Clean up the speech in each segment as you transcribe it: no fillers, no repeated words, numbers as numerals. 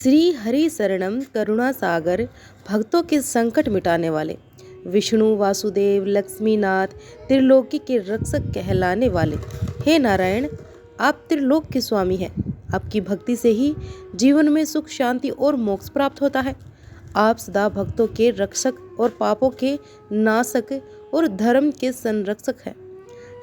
श्री हरि शरणम करुणा सागर, भक्तों के संकट मिटाने वाले, विष्णु वासुदेव लक्ष्मीनाथ, त्रिलोकी के रक्षक कहलाने वाले। हे नारायण, आप त्रिलोक के स्वामी हैं। आपकी भक्ति से ही जीवन में सुख शांति और मोक्ष प्राप्त होता है। आप सदा भक्तों के रक्षक और पापों के नाशक और धर्म के संरक्षक हैं।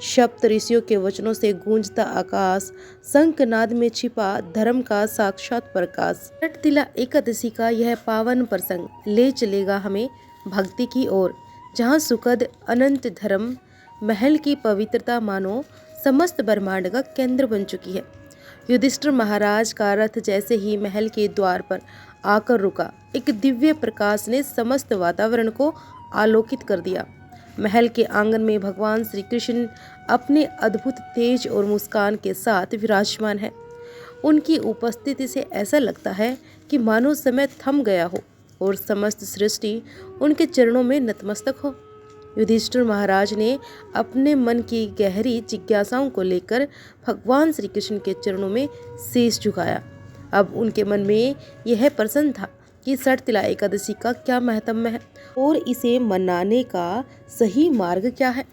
सप्त ऋषियों के वचनों से गूंजता आकाश, शंखनाद में छिपा धर्म का साक्षात प्रकाश। तिला एकादशी का यह पावन प्रसंग ले चलेगा हमें भक्ति की ओर, जहाँ सुखद अनंत धर्म महल की पवित्रता मानो समस्त ब्रह्मांड का केंद्र बन चुकी है। युधिष्ठिर महाराज का रथ जैसे ही महल के द्वार पर आकर रुका, एक दिव्य प्रकाश ने समस्त वातावरण को आलोकित कर दिया। महल के आंगन में भगवान श्री कृष्ण अपने अद्भुत तेज और मुस्कान के साथ विराजमान है। उनकी उपस्थिति से ऐसा लगता है कि मानो समय थम गया हो और समस्त सृष्टि उनके चरणों में नतमस्तक हो। युधिष्ठिर महाराज ने अपने मन की गहरी जिज्ञासाओं को लेकर भगवान श्री कृष्ण के चरणों में शीश झुकाया। अब उनके मन में यह प्रश्न था कि षटतिला एकादशी का क्या महत्व है और इसे मनाने का सही मार्ग क्या है।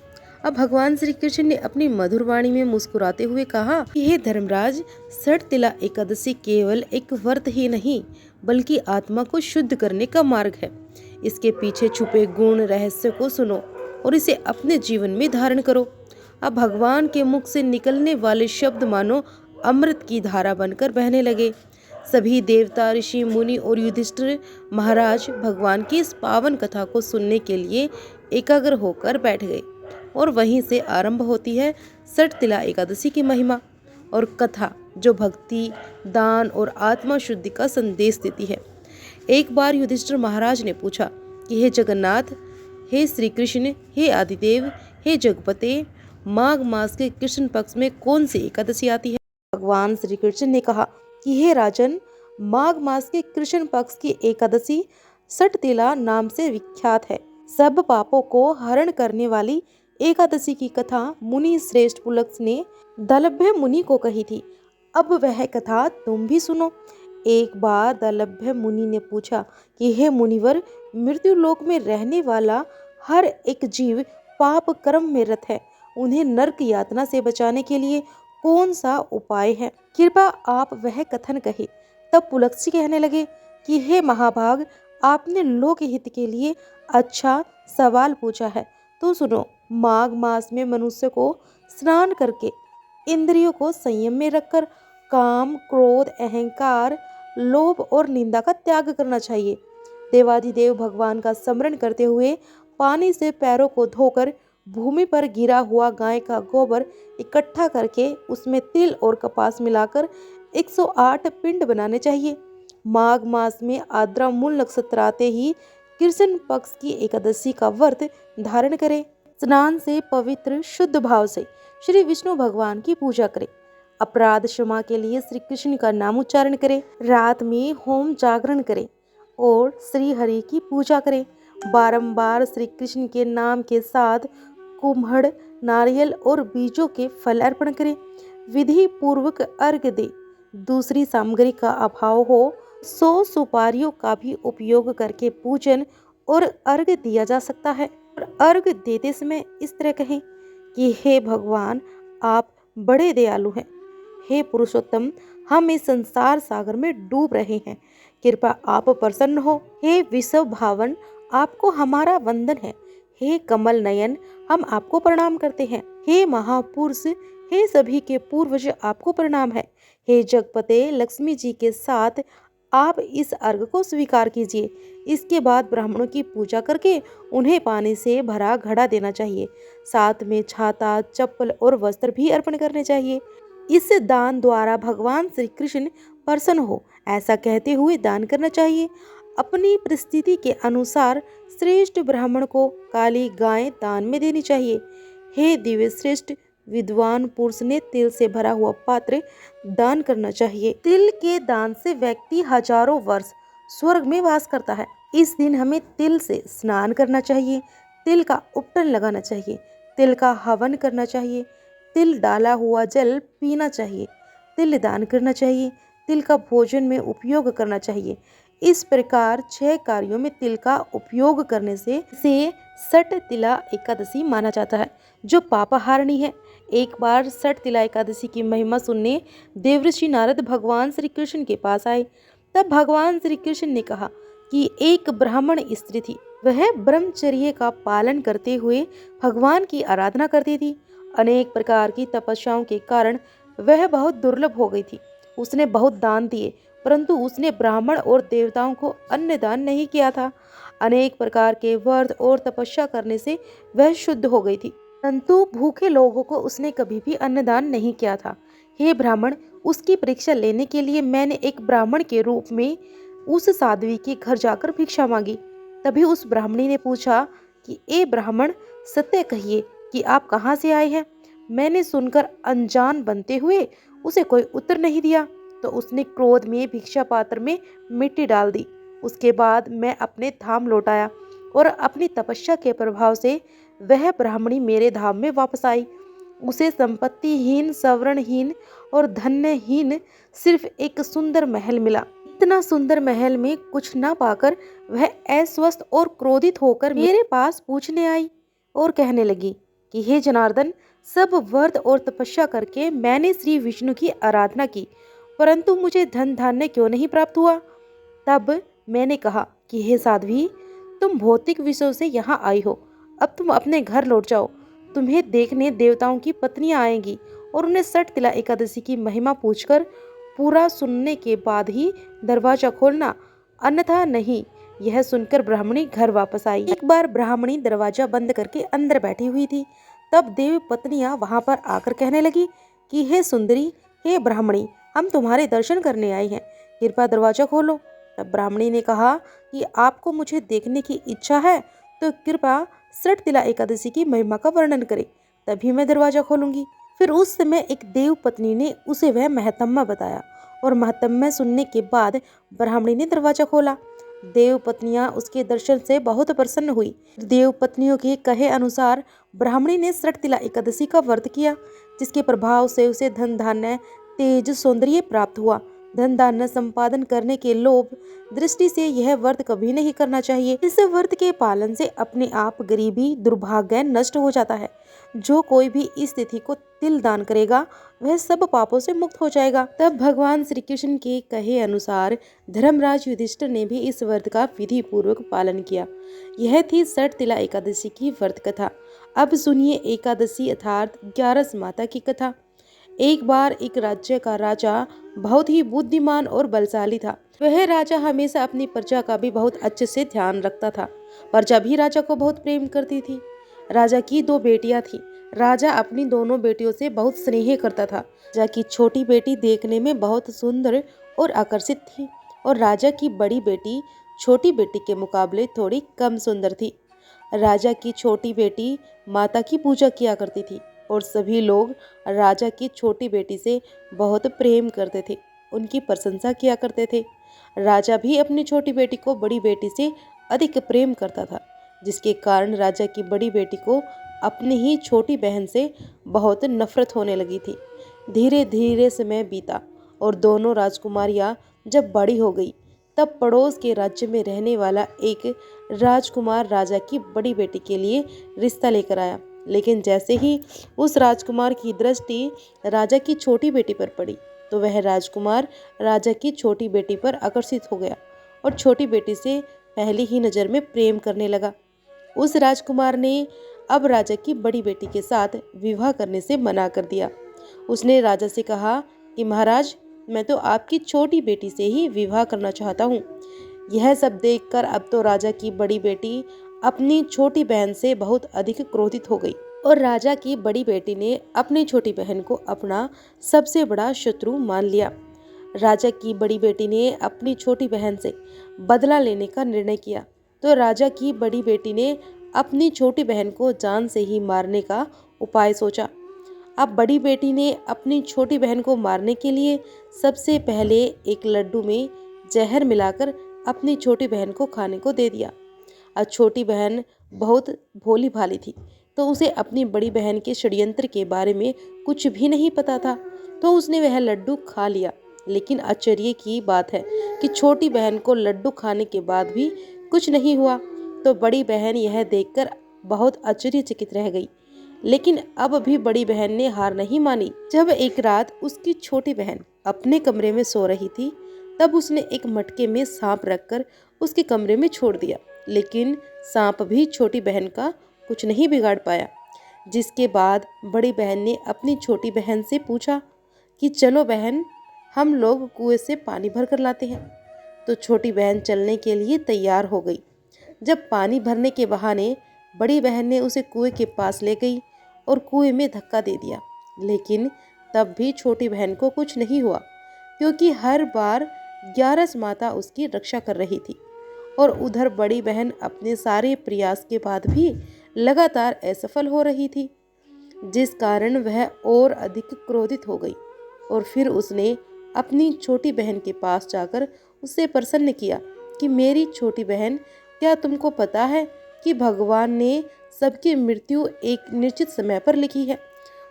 अब भगवान श्री कृष्ण ने अपनी मधुर वाणी में मुस्कुराते हुए कहा कि हे धर्मराज, षटतिला एकादशी केवल एक व्रत ही नहीं बल्कि आत्मा को शुद्ध करने का मार्ग है। इसके पीछे छुपे गुण रहस्य को सुनो और इसे अपने जीवन में धारण करो। अब भगवान के मुख से निकलने वाले शब्द मानो अमृत की धारा बनकर बहने लगे। सभी देवता, ऋषि, मुनि और युधिष्ठिर महाराज भगवान की इस पावन कथा को सुनने के लिए एकाग्र होकर बैठ गए। और वहीं से आरंभ होती है षटतिला एकादशी की महिमा और कथा, जो भक्ति, दान और आत्मा शुद्धि का संदेश देती है। एक बार युधिष्ठिर महाराज ने पूछा कि हे जगन्नाथ, हे श्री कृष्ण, हे आदिदेव, हे जगपते, माघ मास के कृष्ण पक्ष में कौन सी एकादशी आती है। भगवान श्री कृष्ण ने कहा कि हे राजन, माघ मास के कृष्ण पक्ष की एकादशी षटतिला नाम से विख्यात है। सब पापों को हरण करने वाली एकादशी की कथा मुनि श्रेष्ठ पुलत्स्य ने दलभ्य मुनि को कही थी। अब वह कथा तुम भी सुनो। एक बार दलभ्य मुनि ने पूछा कि हे मुनिवर, मृत्यु लोक में रहने वाला हर एक जीव पाप कर्म में रत है। उन्हें नरक यातना से बचाने के लिए कौन सा उपाय है? कृपया आप वह कथन कहे। तब पुलत्स्य कहने लगे कि हे महाभाग, आपने लोक हित के लिए अच्छा सवाल पूछा है, तो सुनो। माघ मास में मनुष्य को स्नान करके इंद्रियों को संयम में रखकर काम, क्रोध, अहंकार, लोभ और निंदा का त्याग करना चाहिए। देवाधिदेव भगवान का स्मरण करते हुए पानी से पैरों को धोकर भूमि पर गिरा हुआ गाय का गोबर इकट्ठा करके उसमें तिल और कपास मिलाकर 108 पिंड बनाने चाहिए। माघ मास में आद्रा मूल नक्षत्र आते ही कृष्ण पक्ष की एकादशी का व्रत धारण करें। स्नान से पवित्र शुद्ध भाव से श्री विष्णु भगवान की पूजा करें। अपराध क्षमा के लिए श्री कृष्ण का नाम उच्चारण करें। रात में होम जागरण करें और श्री हरि की पूजा करें। बारंबार श्री कृष्ण के नाम के साथ कुम्हड़, नारियल और बीजों के फल अर्पण करें। विधि पूर्वक अर्घ दे। दूसरी सामग्री का अभाव हो 100 सुपारियों का भी उपयोग करके पूजन और अर्घ दिया जा सकता है। और अर्घ देते समय इस तरह कहें कि हे भगवान, आप बड़े दयालु हैं। हे पुरुषोत्तम, हम इस संसार सागर में डूब रहे हैं, कृपया आप प्रसन्न हो। हे विश्व भावन, आपको हमारा वंदन है। हे कमल नयन, हम आपको प्रणाम करते हैं। हे महापुरुष, हे सभी के पूर्वज, आपको प्रणाम है। हे जगपते, लक्ष्मी जी के साथ आप इस अर्घ को स्वीकार कीजिए। इसके बाद ब्राह्मणों की पूजा करके उन्हें पानी से भरा घड़ा देना चाहिए। साथ में छाता, चप्पल और वस्त्र भी अर्पण करने चाहिए। इस दान द्वारा भगवान श्री कृष्ण प्रसन्न हो, ऐसा कहते हुए दान करना चाहिए। अपनी परिस्थिति के अनुसार श्रेष्ठ ब्राह्मण को काली गाय दान में देनी चाहिए। हे दिव्य श्रेष्ठ विद्वान पुरुष ने तिल से भरा हुआ पात्र दान करना चाहिए। तिल के दान से व्यक्ति हजारों वर्ष स्वर्ग में वास करता है। इस दिन हमें तिल से स्नान करना चाहिए, तिल का उपटन लगाना चाहिए, तिल का हवन करना चाहिए, तिल डाला हुआ जल पीना चाहिए, तिल दान करना चाहिए, तिल का भोजन में उपयोग करना चाहिए। इस प्रकार 6 कार्यों में तिल का उपयोग करने से सठ तिला एकादशी माना जाता है, जो पापाहारिणी है। एक बार सठ तिला एकादशी की महिमा सुनने देवर्षि नारद भगवान श्री कृष्ण के पास आए। तब भगवान श्री कृष्ण ने कहा कि एक ब्राह्मण स्त्री थी। वह ब्रह्मचर्य का पालन करते हुए भगवान की आराधना करती थी। अनेक प्रकार की तपस्याओं के कारण वह बहुत दुर्लभ हो गई थी। उसने बहुत दान दिए, परंतु उसने ब्राह्मण और देवताओं को अन्न दान नहीं किया था। अनेक प्रकार के व्रत और तपस्या करने से वह शुद्ध हो गई थी, परंतु भूखे लोगों को उसने कभी भी अन्नदान नहीं किया था। हे ब्राह्मण, उसकी परीक्षा लेने के लिए मैंने एक ब्राह्मण के रूप में उस साध्वी के घर जाकर भिक्षा मांगी। तभी उस ब्राह्मणी ने पूछा कि ए ब्राह्मण, सत्य कहिए कि आप कहाँ से आए हैं। मैंने सुनकर अनजान बनते हुए उसे कोई उत्तर नहीं दिया, तो उसने क्रोध में भिक्षा पात्र में मिट्टी डाल दी। उसके बाद मैं अपने धाम लौट आया और अपनी तपस्या के प्रभाव से वह ब्राह्मणी मेरे धाम में वापस आई। उसे संपत्तिहीन, सवर्णहीन और धन्यहीन सिर्फ एक सुंदर महल मिला। इतना सुंदर महल में कुछ न पाकर वह अस्वस्थ और क्रोधित होकर मेरे पास पूछने आई और कहने लगी कि हे जनार्दन, सब व्रत और तपस्या करके मैंने श्री विष्णु की आराधना की, परंतु मुझे धन धान्य क्यों नहीं प्राप्त हुआ। तब मैंने कहा कि हे साध्वी, तुम भौतिक विषयों से यहाँ आई हो, अब तुम अपने घर लौट जाओ। तुम्हें देखने देवताओं की पत्नियां आएंगी और उन्हें सठ तिला एकादशी की महिमा पूछकर पूरा सुनने के बाद ही दरवाजा खोलना, अन्यथा नहीं। यह सुनकर ब्राह्मणी घर वापस आई। एक बार ब्राह्मणी दरवाजा बंद करके अंदर बैठी हुई थी। तब देव पत्नियां वहां पर आकर कहने लगी कि हे सुंदरी, हे ब्राह्मणी, हम तुम्हारे दर्शन करने आए हैं, कृपया दरवाजा खोलो। तब ब्राह्मणी ने कहा कि आपको मुझे देखने की इच्छा है तो कृपया सठ तिला एकादशी की महिमा का वर्णन करें, तभी मैं दरवाजा खोलूंगी। फिर उस समय एक देव पत्नी ने उसे वह महत्म्य बताया और महत्म्य सुनने के बाद ब्राह्मणी ने दरवाजा खोला। देव पत्नियां उसके दर्शन से बहुत प्रसन्न हुई। देव पत्नियों के कहे अनुसार ब्राह्मणी ने सठ तिला एकादशी का व्रत किया, जिसके प्रभाव से उसे धन धान्य, तेज, सौंदर्य प्राप्त हुआ। धन धान्य संपादन करने के लोभ दृष्टि से यह व्रत कभी नहीं करना चाहिए। इस व्रत के पालन से अपने आप गरीबी, दुर्भाग्य नष्ट हो जाता है। जो कोई भी इस तिथि को तिल दान करेगा वह सब पापों से मुक्त हो जाएगा। तब भगवान श्री कृष्ण के कहे अनुसार धर्मराज युधिष्ठिर ने भी इस व्रत का विधि पूर्वक पालन किया। यह थी सठ तिला एकादशी की व्रत कथा। अब सुनिए एकादशी अर्थात 11 माता की कथा। एक बार एक राज्य का राजा बहुत ही बुद्धिमान और बलशाली था। वह राजा हमेशा अपनी प्रजा का भी बहुत अच्छे से ध्यान रखता था। प्रजा भी राजा को बहुत प्रेम करती थी। राजा की 2 बेटियां थीं। राजा अपनी दोनों बेटियों से बहुत स्नेह करता था। राजा की छोटी बेटी देखने में बहुत सुंदर और आकर्षित थी और राजा की बड़ी बेटी छोटी बेटी के मुकाबले थोड़ी कम सुंदर थी। राजा की छोटी बेटी माता की पूजा किया करती थी और सभी लोग राजा की छोटी बेटी से बहुत प्रेम करते थे, उनकी प्रशंसा किया करते थे। राजा भी अपनी छोटी बेटी को बड़ी बेटी से अधिक प्रेम करता था, जिसके कारण राजा की बड़ी बेटी को अपनी ही छोटी बहन से बहुत नफरत होने लगी थी। धीरे धीरे समय बीता और दोनों राजकुमारियां जब बड़ी हो गई, तब पड़ोस के राज्य में रहने वाला एक राजकुमार राजा की बड़ी बेटी के लिए रिश्ता लेकर आया। लेकिन जैसे ही उस राजकुमार की दृष्टि राजा की छोटी बेटी पर पड़ी, तो वह राजकुमार राजा की छोटी बेटी पर आकर्षित हो गया और छोटी बेटी से पहली ही नज़र में प्रेम करने लगा। उस राजकुमार ने अब राजा की बड़ी बेटी के साथ विवाह करने से मना कर दिया। उसने राजा से कहा कि महाराज, मैं तो आपकी छोटी बेटी से ही विवाह करना चाहता हूँ। यह सब देखकर अब तो राजा की बड़ी बेटी अपनी छोटी बहन से बहुत अधिक क्रोधित हो गई और राजा की बड़ी बेटी ने अपनी छोटी बहन को अपना सबसे बड़ा शत्रु मान लिया। राजा की बड़ी बेटी ने अपनी छोटी बहन से बदला लेने का निर्णय किया, तो राजा की बड़ी बेटी ने अपनी छोटी बहन को जान से ही मारने का उपाय सोचा। अब बड़ी बेटी ने अपनी छोटी बहन को मारने के लिए सबसे पहले एक लड्डू में जहर मिलाकर अपनी छोटी बहन को खाने को दे दिया। अब छोटी बहन बहुत भोली भाली थी, तो उसे अपनी बड़ी बहन के षड्यंत्र के बारे में कुछ भी नहीं पता था, तो उसने वह लड्डू खा लिया लेकिन आश्चर्य की बात है कि छोटी बहन को लड्डू खाने के बाद भी कुछ नहीं हुआ। तो बड़ी बहन यह देखकर बहुत आश्चर्यचकित रह गई। लेकिन अब भी बड़ी बहन ने हार नहीं मानी। जब एक रात उसकी छोटी बहन अपने कमरे में सो रही थी, तब उसने एक मटके में सांप रखकर उसके कमरे में छोड़ दिया। लेकिन सांप भी छोटी बहन का कुछ नहीं बिगाड़ पाया। जिसके बाद बड़ी बहन ने अपनी छोटी बहन से पूछा कि चलो बहन, हम लोग कुएं से पानी भर कर लाते हैं। तो छोटी बहन चलने के लिए तैयार हो गई। जब पानी भरने के बहाने बड़ी बहन ने उसे कुएं के पास ले गई और कुएं में धक्का दे दिया। लेकिन तब भी छोटी बहन को कुछ नहीं हुआ, क्योंकि हर बार 11 माता उसकी रक्षा कर रही थी। और उधर बड़ी बहन अपने सारे प्रयास के बाद भी लगातार असफल हो रही थी, जिस कारण वह और अधिक क्रोधित हो गई। और फिर उसने अपनी छोटी बहन के पास जाकर उससे प्रसन्न किया कि मेरी छोटी बहन, क्या तुमको पता है कि भगवान ने सबकी मृत्यु एक निश्चित समय पर लिखी है,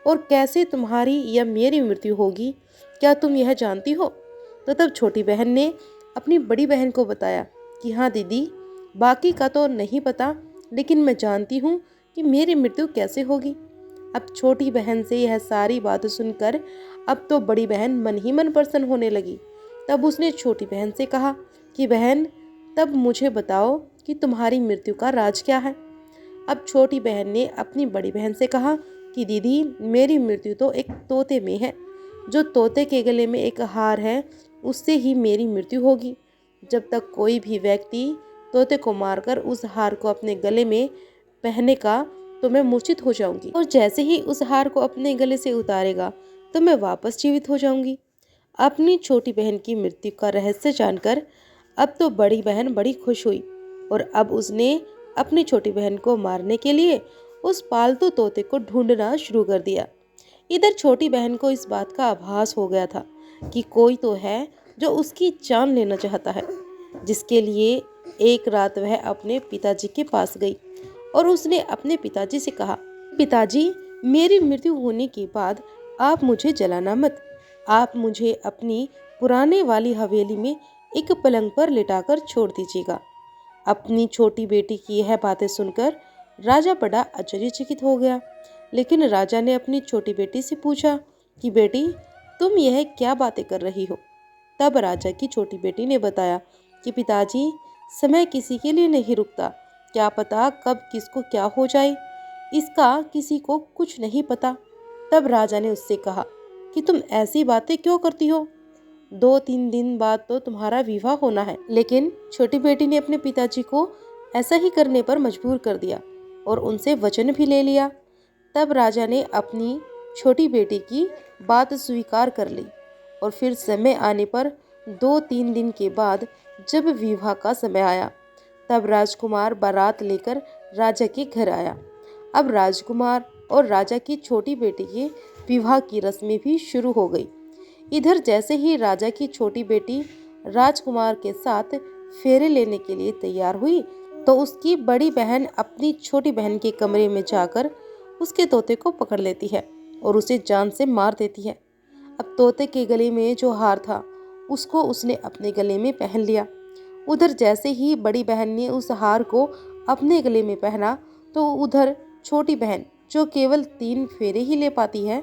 और कैसे तुम्हारी या मेरी मृत्यु होगी, क्या तुम यह जानती हो? तो तब छोटी बहन ने अपनी बड़ी बहन को बताया कि हाँ दीदी, बाकी का तो नहीं पता, लेकिन मैं जानती हूँ कि मेरी मृत्यु कैसे होगी। अब छोटी बहन से यह सारी बातें सुनकर अब तो बड़ी बहन मन ही मन प्रसन्न होने लगी। तब उसने छोटी बहन से कहा कि बहन, तब मुझे बताओ कि तुम्हारी मृत्यु का राज क्या है। अब छोटी बहन ने अपनी बड़ी बहन से कहा कि दीदी, मेरी मृत्यु तो एक तोते में है। जो तोते के गले में एक हार है, उससे ही मेरी मृत्यु होगी। जब तक कोई भी व्यक्ति तोते को मारकर उस हार को अपने गले में पहनेगा तो मैं मूर्छित हो जाऊंगी, और जैसे ही उस हार को अपने गले से उतारेगा तो मैं वापस जीवित हो जाऊंगी। अपनी छोटी बहन की मृत्यु का रहस्य जानकर अब तो बड़ी बहन बड़ी खुश हुई, और अब उसने अपनी छोटी बहन को मारने के लिए उस पालतू तोते को ढूंढना शुरू कर दिया। इधर छोटी बहन को इस बात का आभास हो गया था कि कोई तो है जो उसकी जान लेना चाहता है, जिसके लिए एक रात वह अपने पिताजी के पास गई और उसने अपने पिताजी से कहा, पिताजी, मेरी मृत्यु होने के बाद आप मुझे जलाना मत। आप मुझे अपनी पुराने वाली हवेली में एक पलंग पर लिटाकर छोड़ दीजिएगा। अपनी छोटी बेटी की यह बातें सुनकर राजा बड़ा आश्चर्यचकित हो गया। लेकिन राजा ने अपनी छोटी बेटी से पूछा कि बेटी, तुम यह क्या बातें कर रही हो? तब राजा की छोटी बेटी ने बताया कि पिताजी, समय किसी के लिए नहीं रुकता, क्या पता कब किसको क्या हो जाए, इसका किसी को कुछ नहीं पता। तब राजा ने उससे कहा कि तुम ऐसी बातें क्यों करती हो? 2-3 दिन बाद तो तुम्हारा विवाह होना है। लेकिन छोटी बेटी ने अपने पिताजी को ऐसा ही करने पर मजबूर कर दिया और उनसे वचन भी ले लिया। तब राजा ने अपनी छोटी बेटी की बात स्वीकार कर ली, और फिर समय आने पर 2-3 दिन के बाद जब विवाह का समय आया, तब राजकुमार बारात लेकर राजा के घर आया। अब राजकुमार और राजा की छोटी बेटी के विवाह की रस्में भी शुरू हो गई। इधर जैसे ही राजा की छोटी बेटी राजकुमार के साथ फेरे लेने के लिए तैयार हुई, तो उसकी बड़ी बहन अपनी छोटी बहन के कमरे में जाकर उसके तोते को पकड़ लेती है और उसे जान से मार देती है। अब तोते के गले में जो हार था, उसको उसने अपने गले में पहन लिया। उधर जैसे ही बड़ी बहन ने उस हार को अपने गले में पहना, तो उधर छोटी बहन, जो केवल 3 फेरे ही ले पाती है,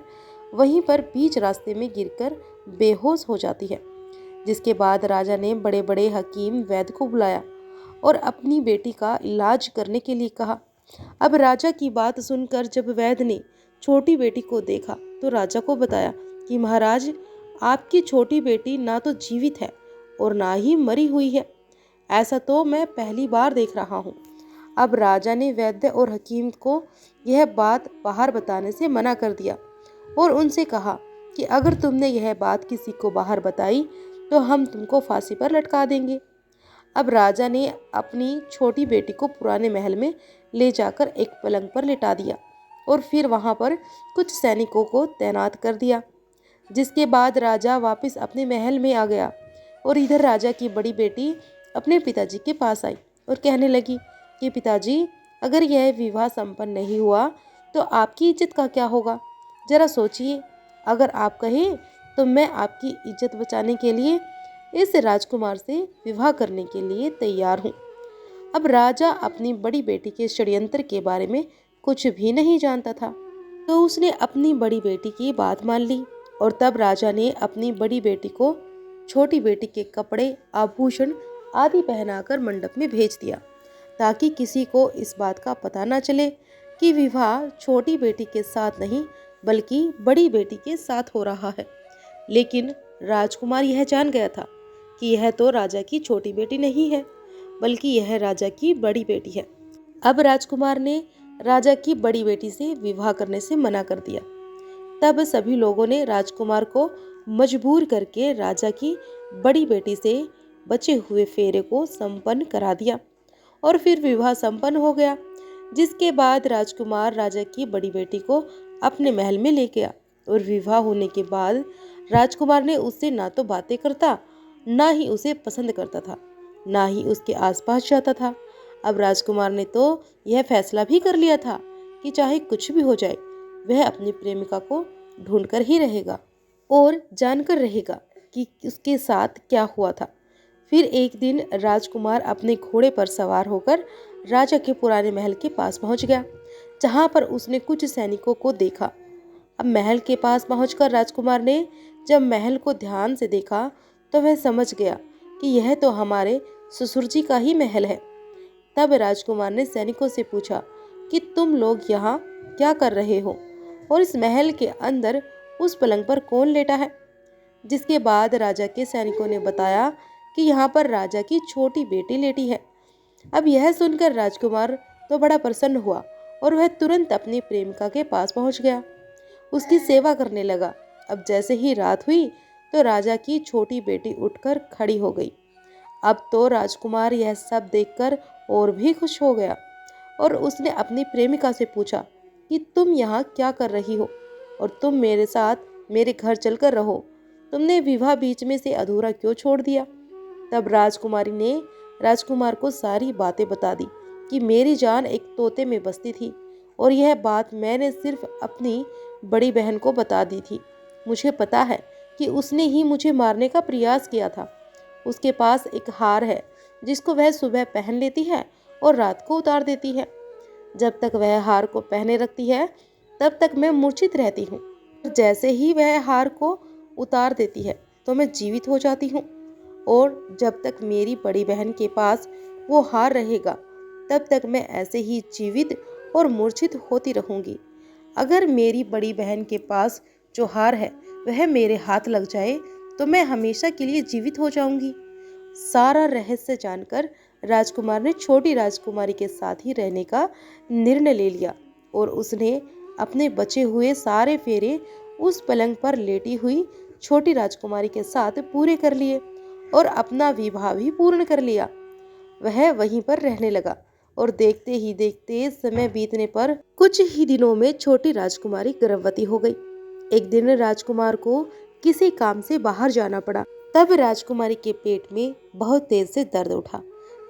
वहीं पर बीच रास्ते में गिरकर बेहोश हो जाती है। जिसके बाद राजा ने बड़े बड़े हकीम वैद्य को बुलाया और अपनी बेटी का इलाज करने के लिए कहा। अब राजा की बात सुनकर जब वैद्य ने छोटी बेटी को देखा, तो राजा को बताया कि महाराज, आपकी छोटी बेटी ना तो जीवित है और ना ही मरी हुई है। ऐसा तो मैं पहली बार देख रहा हूँ। अब राजा ने वैद्य और हकीम को यह बात बाहर बताने से मना कर दिया और उनसे कहा कि अगर तुमने यह बात किसी को बाहर बताई तो हम तुमको फांसी पर लटका देंगे। अब राजा ने अपनी छोटी बेटी को पुराने महल में ले जाकर एक पलंग पर लिटा दिया और फिर वहां पर कुछ सैनिकों को तैनात कर दिया। जिसके बाद राजा वापस अपने महल में आ गया और इधर राजा की बड़ी बेटी अपने पिताजी के पास आई और कहने लगी कि पिताजी, अगर यह विवाह संपन्न नहीं हुआ तो आपकी इज्जत का क्या होगा? जरा सोचिए, अगर आप कहें तो मैं आपकी इज्जत बचाने के लिए इस राजकुमार से विवाह करने के लिए तैयार हूँ। अब राजा अपनी बड़ी बेटी के षड्यंत्र के बारे में कुछ भी नहीं जानता था, तो उसने अपनी बड़ी बेटी की बात मान ली। और तब राजा ने अपनी बड़ी बेटी को छोटी बेटी के कपड़े, आभूषण आदि पहनाकर मंडप में भेज दिया, ताकि किसी को इस बात का पता न चले कि विवाह छोटी बेटी के साथ नहीं बल्कि बड़ी बेटी के साथ हो रहा है। लेकिन राजकुमार यह जान गया था कि यह तो राजा की छोटी बेटी नहीं है, बल्कि यह राजा की बड़ी बेटी है। अब राजकुमार ने राजा की बड़ी बेटी से विवाह करने से मना कर दिया। तब सभी लोगों ने राजकुमार को मजबूर करके राजा की बड़ी बेटी से बचे हुए फेरे को संपन्न करा दिया और फिर विवाह संपन्न हो गया। जिसके बाद राजकुमार राजा की बड़ी बेटी को अपने महल में ले गया और विवाह होने के बाद राजकुमार ने उससे ना तो बातें करता, ना ही उसे पसंद करता था, ना ही उसके आसपास जाता था। अब राजकुमार ने तो यह फैसला भी कर लिया था कि चाहे कुछ भी हो जाए, वह अपनी प्रेमिका को ढूंढकर ही रहेगा और जानकर रहेगा कि उसके साथ क्या हुआ था। फिर एक दिन राजकुमार अपने घोड़े पर सवार होकर राजा के पुराने महल के पास पहुंच गया, जहां पर उसने कुछ सैनिकों को देखा। अब महल के पास पहुंचकर राजकुमार ने जब महल को ध्यान से देखा तो वह समझ गया कि यह तो हमारे ससुर जी का ही महल है। तब राजकुमार ने सैनिकों से पूछा कि तुम लोग यहाँ क्या कर रहे हो और इस महल के अंदर उस पलंग पर कौन लेटा है। जिसके बाद राजा के सैनिकों ने बताया कि यहाँ पर राजा की छोटी बेटी लेटी है। अब यह सुनकर राजकुमार तो बड़ा प्रसन्न हुआ और वह तुरंत अपनी प्रेमिका के पास पहुंच गया, उसकी सेवा करने लगा। अब जैसे ही रात हुई तो राजा की छोटी बेटी उठकर खड़ी हो गई। अब तो राजकुमार यह सब देखकर और भी खुश हो गया और उसने अपनी प्रेमिका से पूछा कि तुम यहाँ क्या कर रही हो और तुम मेरे साथ मेरे घर चलकर रहो, तुमने विवाह बीच में से अधूरा क्यों छोड़ दिया। तब राजकुमारी ने राजकुमार को सारी बातें बता दी कि मेरी जान एक तोते में बसती थी और यह बात मैंने सिर्फ अपनी बड़ी बहन को बता दी थी। मुझे पता है कि उसने ही मुझे मारने का प्रयास किया था। उसके पास एक हार है जिसको वह सुबह पहन लेती है और रात को उतार देती है। जब तक वह हार को पहने रखती है तब तक मैं मूर्छित रहती हूँ। जैसे ही वह हार को उतार देती है तो मैं जीवित हो जाती हूँ और जब तक मेरी बड़ी बहन के पास वो हार रहेगा तब तक मैं ऐसे ही जीवित और मूर्छित होती रहूँगी। अगर मेरी बड़ी बहन के पास जो हार है वह मेरे हाथ लग जाए तो मैं हमेशा के लिए जीवित हो जाऊंगी। सारा रहस्य जानकर राजकुमार ने छोटी राजकुमारी के साथ ही रहने का निर्णय ले लिया और उसने अपने बचे हुए सारे फेरे उस पलंग पर लेटी हुई छोटी राजकुमारी के साथ पूरे कर लिए और अपना विवाह भी पूर्ण कर लिया। वह वहीं पर रहने लगा और देखते ही देखते समय बीतने पर कुछ ही दिनों में छोटी राजकुमारी गर्भवती हो गई। एक दिन राजकुमार को किसी काम से बाहर जाना पड़ा। तब राजकुमारी के पेट में बहुत तेज से दर्द उठा,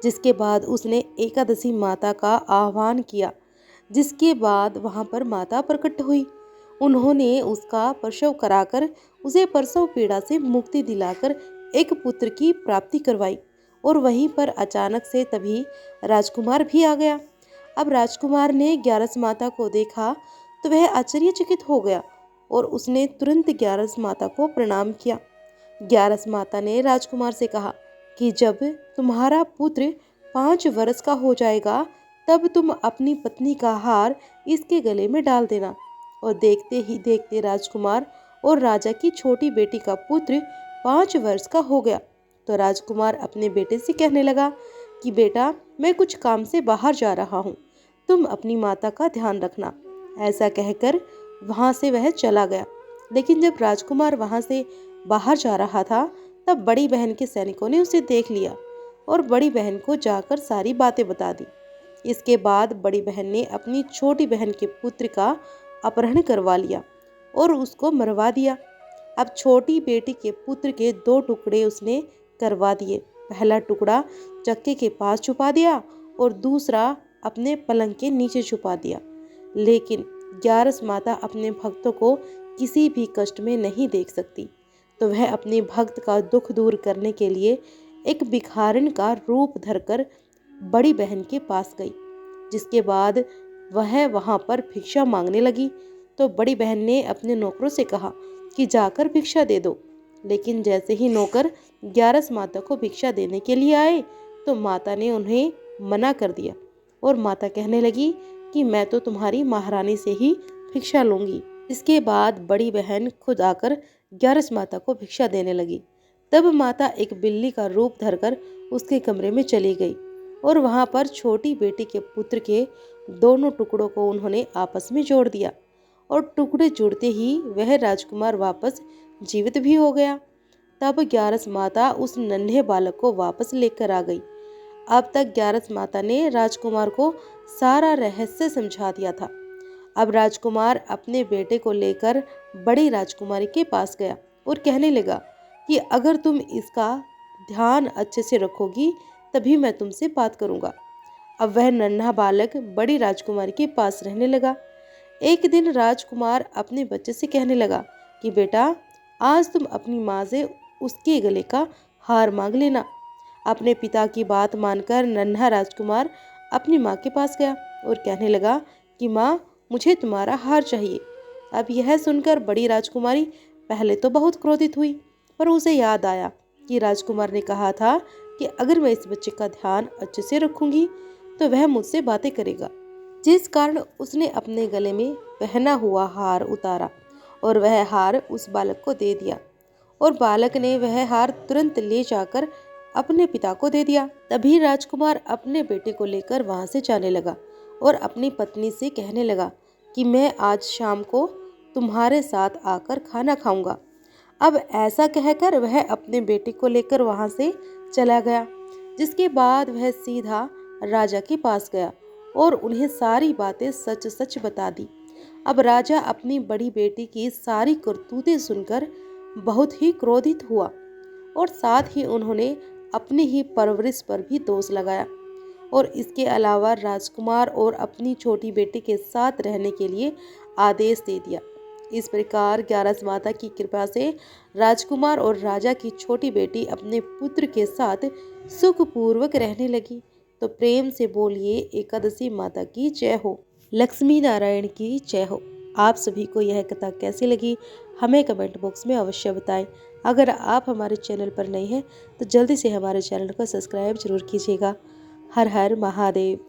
जिसके बाद उसने एकादशी माता का आह्वान किया। जिसके बाद वहां पर माता प्रकट हुई। उन्होंने उसका प्रसव कराकर उसे प्रसव पीड़ा से मुक्ति दिलाकर एक पुत्र की प्राप्ति करवाई और वहीं पर अचानक से तभी राजकुमार भी आ गया। अब राजकुमार ने ग्यारस माता को देखा तो वह आश्चर्यचकित हो गया और उसने तुरंत ग्यारस माता को प्रणाम किया। ग्यारस माता ने राजकुमार से कहा कि जब तुम्हारा पुत्र 5 वर्ष का हो जाएगा तब तुम अपनी पत्नी का हार इसके गले में डाल देना। और देखते ही देखते राजकुमार और राजा की छोटी बेटी का पुत्र 5 वर्ष का हो गया। तो राजकुमार अपने बेटे से कहने लगा कि बेटा, मैं कुछ काम से बाहर जा रहा हूँ, तुम अपनी माता का ध्यान रखना। ऐसा कहकर वहाँ से वह चला गया। लेकिन जब राजकुमार वहाँ से बाहर जा रहा था तब बड़ी बहन के सैनिकों ने उसे देख लिया और बड़ी बहन को जाकर सारी बातें बता दी। इसके बाद बड़ी बहन ने अपनी छोटी बहन के पुत्र का अपहरण करवा लिया और उसको मरवा दिया। अब छोटी बेटी के पुत्र के 2 टुकड़े उसने करवा दिए। पहला टुकड़ा चक्के के पास छुपा दिया और दूसरा अपने पलंग के नीचे छुपा दिया। लेकिन ग्यारस माता अपने भक्तों को किसी भी कष्ट में नहीं देख सकती। तो वह अपने भक्त का दुख दूर करने के लिए एक भिखारिन का रूप धरकर बड़ी बहन के पास गई। जिसके बाद वह वहां पर भिक्षा मांगने लगी तो बड़ी बहन ने अपने नौकरों से कहा कि जाकर भिक्षा दे दो। लेकिन जैसे ही नौकर ग्यारस माता को भिक्षा देने के लिए आए तो माता ने उन्हें मना कर दिया और माता कहने लगी कि मैं तो तुम्हारी महारानी से ही भिक्षा लूंगी। इसके बाद बड़ी बहन खुद आकर ग्यारस माता को भिक्षा देने लगी। तब माता एक बिल्ली का रूप धरकर उसके कमरे में चली गई और वहां पर छोटी बेटी के पुत्र के दोनों टुकड़ों को उन्होंने आपस में जोड़ दिया और टुकड़े जुड़ते ही वह राजकुमार वापस जीवित भी हो गया। तब ग्यारस माता उस नन्हे बालक को वापस लेकर आ गई। अब तक ग्यारस माता ने राजकुमार को सारा रहस्य समझा दिया था। अब राजकुमार अपने बेटे को लेकर बड़ी राजकुमारी के पास गया और कहने लगा कि अगर तुम इसका ध्यान अच्छे से रखोगी तभी मैं तुमसे बात करूंगा। अब वह नन्हा बालक बड़ी राजकुमारी के पास रहने लगा। एक दिन राजकुमार अपने बच्चे से कहने लगा कि बेटा, आज तुम अपनी माँ से उसके गले का हार मांग लेना। अपने पिता की बात मानकर नन्हा राजकुमार अपनी माँ के पास गया और कहने लगा कि माँ, मुझे तुम्हारा हार चाहिए। अब यह सुनकर बड़ी राजकुमारी पहले तो बहुत क्रोधित हुई, पर उसे याद आया कि राजकुमार ने कहा था कि अगर मैं इस बच्चे का ध्यान अच्छे से रखूंगी तो वह मुझसे बातें करेगा। जिस कारण उसने अपने गले में पहना हुआ हार उतारा और वह हार उस बालक को दे दिया और बालक ने वह हार तुरंत ले जाकर अपने पिता को दे दिया। तभी राजकुमार अपने बेटे को लेकर वहां से जाने लगा और अपनी पत्नी से कहने लगा कि मैं आज शाम को तुम्हारे साथ आकर खाना खाऊंगा। अब ऐसा कहकर वह अपने बेटे को लेकर वहां से चला गया। जिसके बाद वह सीधा राजा के पास गया और उन्हें सारी बातें सच सच बता दी। अब राजा अपनी बड़ी बेटी की सारी करतूतें सुनकर बहुत ही क्रोधित हुआ और साथ ही उन्होंने अपनी ही परवरिश पर भी दोष लगाया और इसके अलावा राजकुमार और अपनी छोटी बेटी के साथ रहने के लिए आदेश दे दिया। इस प्रकार ग्यारस माता की कृपा से राजकुमार और राजा की छोटी बेटी अपने पुत्र के साथ सुखपूर्वक रहने लगी। तो प्रेम से बोलिए एकादशी माता की जय हो, लक्ष्मी नारायण की जय हो। आप सभी को यह कथा कैसी लगी हमें कमेंट बॉक्स में अवश्य बताएं। अगर आप हमारे चैनल पर नए हैं तो जल्दी से हमारे चैनल को सब्सक्राइब जरूर कीजिएगा। हर हर महादेव।